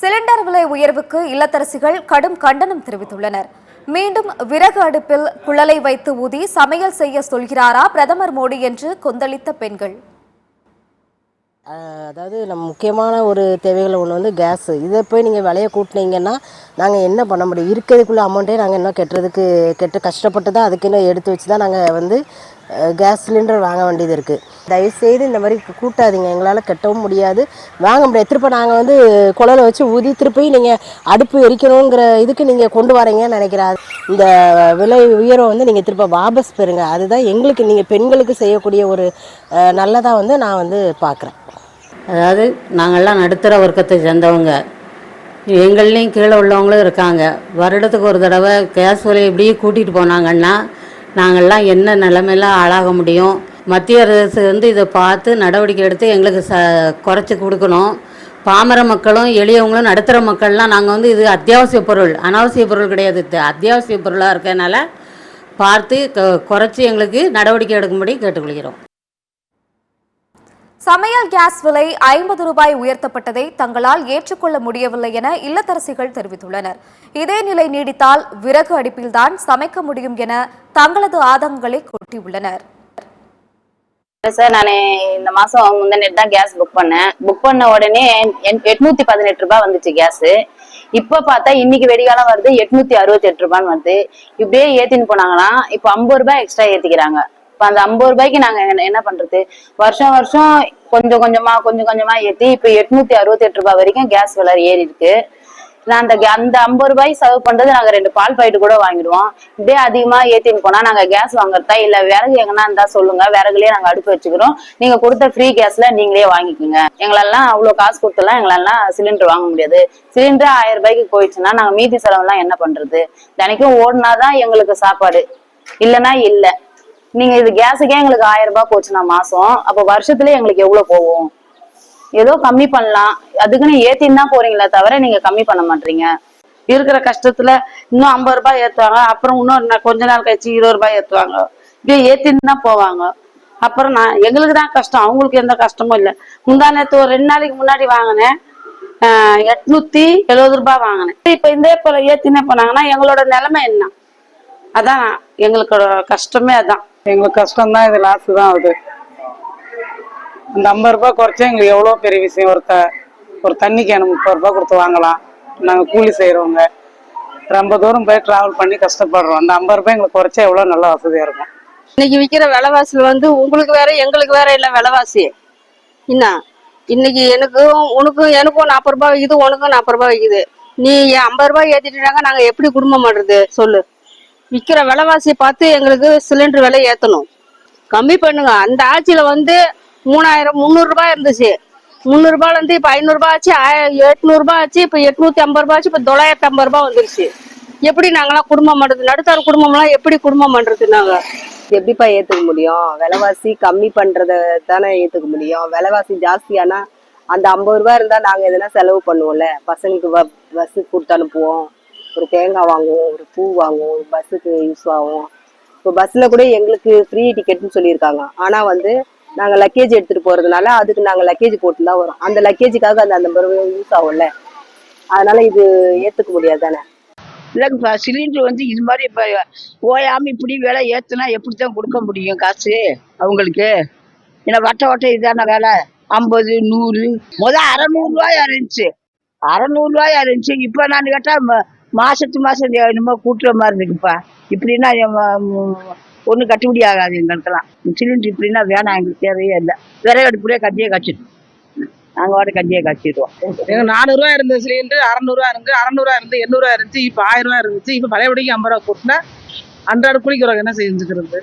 Cylinder விலை உயர்வுக்கு இல்லத்தரசிகள் கடும் கண்டனம் தெரிவித்துள்ளனர். மீண்டும் விறகு அடுப்பில் குழலை வைத்து ஊதி சமையல் செய்ய சொல்கிறாரா பிரதமர் மோடி என்று கொந்தளித்த பெண்கள். அதாவது நம்ம முக்கியமான ஒரு தேவைகள் ஒன்று வந்து கேஸு. இதை போய் நீங்கள் விலையை கூட்டினீங்கன்னா நாங்கள் என்ன பண்ண முடியும்? இருக்கிறதுக்குள்ள அமௌண்ட்டே நாங்கள் இன்னும் கெட்டு கஷ்டப்பட்டு தான் அதுக்கு இன்னும் எடுத்து வச்சு தான் நாங்கள் வந்து கேஸ் சிலிண்டர் வாங்க வேண்டியது இருக்குது. தயவுசெய்து இந்த மாதிரி கூட்டாதீங்க. எங்களால் கட்டவும் முடியாது, வாங்க முடியாது. திருப்ப நாங்கள் வந்து குழலை வச்சு ஊதி திருப்பி நீங்கள் அடுப்பு எரிக்கணுங்கிற இதுக்கு நீங்கள் கொண்டு வரீங்கன்னு நினைக்கிறேன். இந்த விலை உயர்வை வந்து நீங்கள் திருப்ப வாபஸ் பெறுங்க. அதுதான் எங்களுக்கு, நீங்கள் பெண்களுக்கு செய்யக்கூடிய ஒரு நல்லதாக வந்து நான் வந்து பார்க்குறேன். அதாவது நாங்கள்லாம் நடுத்தர வர்க்கத்தை சேர்ந்தவங்க, எங்கள்லேயும் கீழே உள்ளவங்களும் இருக்காங்க. வருடத்துக்கு ஒரு தடவை கேஸ் விலையை இப்படியே கூட்டிகிட்டு போனாங்கன்னா நாங்கள்லாம் என்ன நிலைமையெல்லாம் ஆளாக முடியும்? மத்திய அரசு வந்து இதை பார்த்து நடவடிக்கை எடுத்து எங்களுக்கு குறைச்சி கொடுக்கணும். பாமர மக்களும் எளியவங்களும் நடுத்தர மக்கள்லாம் நாங்கள் வந்து இது அத்தியாவசிய பொருள், அனாவசிய பொருள் கிடையாது, அத்தியாவசிய பொருளாக இருக்கிறதுனால பார்த்து குறைச்சி எங்களுக்கு நடவடிக்கை எடுக்கும்படி கேட்டுக்கொள்கிறோம். சமையல் கேஸ் விலை 50 ரூபாய் உயர்த்தப்பட்டதை தங்களால் ஏற்றுக்கொள்ள முடியவில்லை என இல்லத்தரசிகள் தெரிவித்துள்ளனர். இதே நிலை நீடித்தால் விறகு அடுப்பில்தான் சமைக்க முடியும் என தங்களது ஆதங்கங்களை கொட்டியுள்ளனர். சார், நான் இந்த மாசம் முந்தின தான் கேஸ் புக் பண்ண உடனே 818 ரூபாய் வந்துச்சு கேஸ். இப்ப பார்த்தா இன்னைக்கு வெடிகாலம் வருது 868 ரூபான்னு வருது. இப்படியே ஏத்தின்னு போனாங்கன்னா இப்ப 50 ரூபாய் எக்ஸ்ட்ரா ஏத்திக்கிறாங்க. இப்ப அந்த 50 ரூபாய்க்கு நாங்க என்ன பண்றது? வருஷம் வருஷம் கொஞ்சம் கொஞ்சமா ஏத்தி இப்ப 868 ரூபாய் வரைக்கும் கேஸ் விலை ஏறி இருக்கு. அந்த 50 ரூபாய் செலவு பண்றது நாங்க 2 பால் பாக்கெட் கூட வாங்கிடுவோம். இப்படியே அதிகமா ஏத்தின்னு போனா நாங்க கேஸ் வாங்குறதா இல்ல விறகு எங்கன்னா இருந்தா சொல்லுங்க, விறகுலயே நாங்க அடுப்பு வச்சுக்கிறோம், நீங்க கொடுத்த ஃப்ரீ கேஸ்ல நீங்களே வாங்கிக்கோங்க. எங்களெல்லாம் அவ்வளவு காசு கொடுத்தலாம் எங்களெல்லாம் சிலிண்டர் வாங்க முடியாது. சிலிண்டர் 1000 ரூபாய்க்கு போயிடுச்சுன்னா நாங்க மீதி செலவு எல்லாம் என்ன பண்றது? தினைக்கும் ஓடினாதான் எங்களுக்கு சாப்பாடு, இல்லைன்னா இல்ல. நீங்க இது கேஸுக்கே எங்களுக்கு 1000 ரூபாய் போச்சுன்னா மாசம், அப்ப வருஷத்துல எங்களுக்கு எவ்வளவு போகும்? ஏதோ கம்மி பண்ணலாம், அதுக்குன்னு ஏத்தின்னு தான் போறீங்களே தவிர நீங்க கம்மி பண்ண மாட்டீங்க. இருக்கிற கஷ்டத்துல இன்னும் 50 ரூபாய் ஏத்துவாங்க, அப்புறம் இன்னும் கொஞ்ச நாள் கழிச்சு 20 ரூபாய் ஏத்துவாங்க. இப்படியே ஏத்தின்னு தான் போவாங்க. அப்புறம் எங்களுக்கு தான் கஷ்டம், அவங்களுக்கு எந்த கஷ்டமும் இல்லை. முந்தா நேத்து ஒரு 2 நாளைக்கு முன்னாடி வாங்கினேன், 870 ரூபாய் வாங்கினேன். இப்ப இதே போல ஏத்தினே போனாங்கன்னா எங்களோட நிலைமை என்ன? அதான் எங்களுக்கு கஷ்டமே. அதான் எங்களுக்கு கஷ்டம் தான், இது லாஸ் தான் ஆகுது. அந்த 50 ரூபாய் குறைச்சா எங்களுக்கு எவ்வளோ பெரிய விஷயம். ஒரு தண்ணி கேனு 30 ரூபாய் கொடுத்து வாங்கலாம். நாங்கள் கூலி செய்கிறவங்க ரொம்ப தூரம் போய் டிராவல் பண்ணி கஷ்டப்படுறோம். அந்த 50 ரூபாய் எங்களுக்கு குறைச்சா எவ்வளோ நல்ல வசதியாக இருக்கும். இன்னைக்கு விற்கிற விலைவாசி வந்து உங்களுக்கு வேற எங்களுக்கு வேற இல்லை விலைவாசி. என்ன இன்னைக்கு உனக்கும் 40 ரூபாய் விற்கிது, உனக்கும் 40 ரூபாய் விற்கிது. நீ 50 ரூபாய் ஏற்றிட்டாங்க, நாங்கள் எப்படி குடும்பம் பண்ணுறது சொல்லு? விற்கிற விலைவாசியை பார்த்து எங்களுக்கு சிலிண்டர் விலை ஏற்றணும், கம்மி பண்ணுங்க. அந்த ஆட்சியில வந்து 300 ரூபாய் இருந்துச்சு, 300 ரூபாயில இருந்து இப்ப 500 ரூபாய் ஆச்சு, 800 ரூபாய் ஆச்சு, இப்ப 850 ரூபாய் ஆச்சு, இப்ப 950 ரூபாய் வந்துருச்சு. எப்படி நாங்களாம் குடும்பம் பண்றது? நடுத்தர குடும்பம் எல்லாம் எப்படி குடும்பம் பண்றது? நாங்க எப்படிப்பா ஏத்துக்க முடியும்? விலைவாசி கம்மி பண்றத தானே ஏத்துக்க முடியும். விலைவாசி ஜாஸ்தியானா அந்த 50 ரூபாய் இருந்தா நாங்க எதனா செலவு பண்ணுவோம்ல. பசங்களுக்கு பஸ்ஸுக்கு கொடுத்து அனுப்புவோம், ஒரு தேங்காய் வாங்குவோம், ஒரு பூ வாங்குவோம், பஸ்ஸுக்கு யூஸ் ஆகும். இப்போ பஸ்ல கூட எங்களுக்கு ஃப்ரீ டிக்கெட்னு சொல்லியிருக்காங்க. ஆனா வந்து நாங்க லக்கேஜ் எடுத்துட்டு போறதுனால அதுக்கு நாங்க லக்கேஜ் போட்டு தான் வரோம். அந்த லக்கேஜுக்காக அந்த 50 ரூபாய் யூஸ் ஆகும்ல, அதனால இது ஏத்துக்க முடியாது தானே. இல்லைங்கப்பா, சிலிண்டர் வந்து இது மாதிரி இப்ப ஓயாம இப்படி விலை ஏத்துனா எப்படித்தான் கொடுக்க முடியும் காசு அவங்களுக்கு? ஏன்னா வட்ட இதான வேலை. 50, 100, 600 ரூபாயா இருந்துச்சு, 600 ரூபாயா இருந்துச்சு. இப்ப நான் கேட்டா மாசம் என்னமோ கூட்டுற மாதிரி இருக்குப்பா. இப்படின்னா ஒன்றும் கட்டுப்படி ஆகாது எங்களுக்கெல்லாம். சிலிண்டர் இப்படின்னா வேணாம், எங்களுக்கு தேவையே இல்லை. விறகு அடுப்புலேயே கஞ்சியை காய்ச்சிடும், நாங்கள் வாட கஞ்சியை காய்ச்சிடுவோம். எங்க 400 ரூபாய் இருந்த சிலிண்டர் 600 ரூபாய் இருந்து, 600 ரூபாய் இருந்து 800 ரூபாய் இருந்துச்சு, இப்போ 1000 ரூபாய் இருந்துச்சு. இப்போ பழையபடிக்கு 50 ரூபாய் கூட்டினா அன்றாட கூலிக்கிறவங்க என்ன செஞ்சுக்கிறது?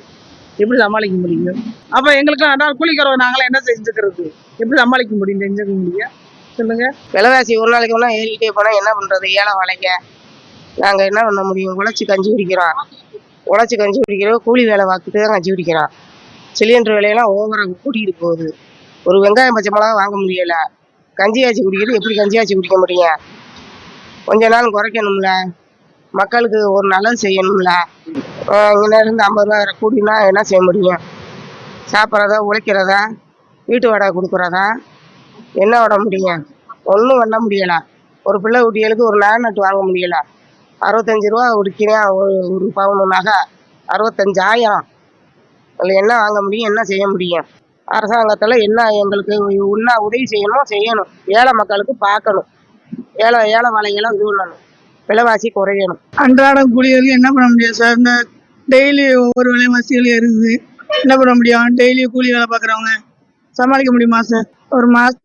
எப்படி சமாளிக்க முடியும்? அப்போ எங்களுக்கு அன்றாட கூலிக்கிறவங்க நாங்களாம் என்ன செஞ்சுக்கிறது? எப்படி சமாளிக்க முடியும்? செஞ்சுக்க முடியும் சொல்லுங்க. விலைவாசி ஒரு நாளைக்கு ஒன்றா ஏறிக்கிட்டே போனால் என்ன பண்ணுறது? ஏழை வாழைக்க நாங்கள் என்ன பண்ண முடியும்? உழைச்சி கஞ்சி குடிக்கிறோம், கூலி வேலை பார்த்துட்டு தான் கஞ்சி குடிக்கிறோம். சிலிண்டர் விலையெல்லாம் ஓவராக கூட்டிகிட்டு போகுது. ஒரு வெங்காயம் பச்சை மிளகா வாங்க முடியலை. கஞ்சி ஆச்சி குடிக்கிறது எப்படி கஞ்சி ஆச்சி குடிக்க முடியும்? கொஞ்ச நாள் குறைக்கணும்ல, மக்களுக்கு ஒரு நல்லது செய்யணும்ல. இங்கே இருந்து 50 ரூபா கூட்டினா என்ன செய்ய முடியும்? சாப்பிட்றதா, உழைக்கிறதா, வீட்டு வாடகை கொடுக்குறதா, என்ன விட முடியும்? ஒன்றும் பண்ண முடியலை. ஒரு பிள்ளை குட்டிகளுக்கு ஒரு நகை வாங்க முடியல. 65 ரூபா உடுக்கிறேன். ஒரு பவுன் நகை 65,000. அதில் என்ன வாங்க முடியும், என்ன செய்ய முடியும்? அரசாங்கத்தில் என்ன எங்களுக்கு என்ன உதவி செய்யணும். ஏழை மக்களுக்கு பார்க்கணும். ஏழை வாழைகளும் இது பண்ணணும். விலைவாசி குறையணும். அன்றாடம் கூலிகளுக்கு என்ன பண்ண முடியும் சார்? இந்த டெய்லி ஒவ்வொரு விலைவாசிகள் இருக்குது. என்ன பண்ண முடியும்? டெய்லி கூலி வேலை பார்க்குறவங்க சமாளிக்க முடியுமா சார்? ஒரு மாதம்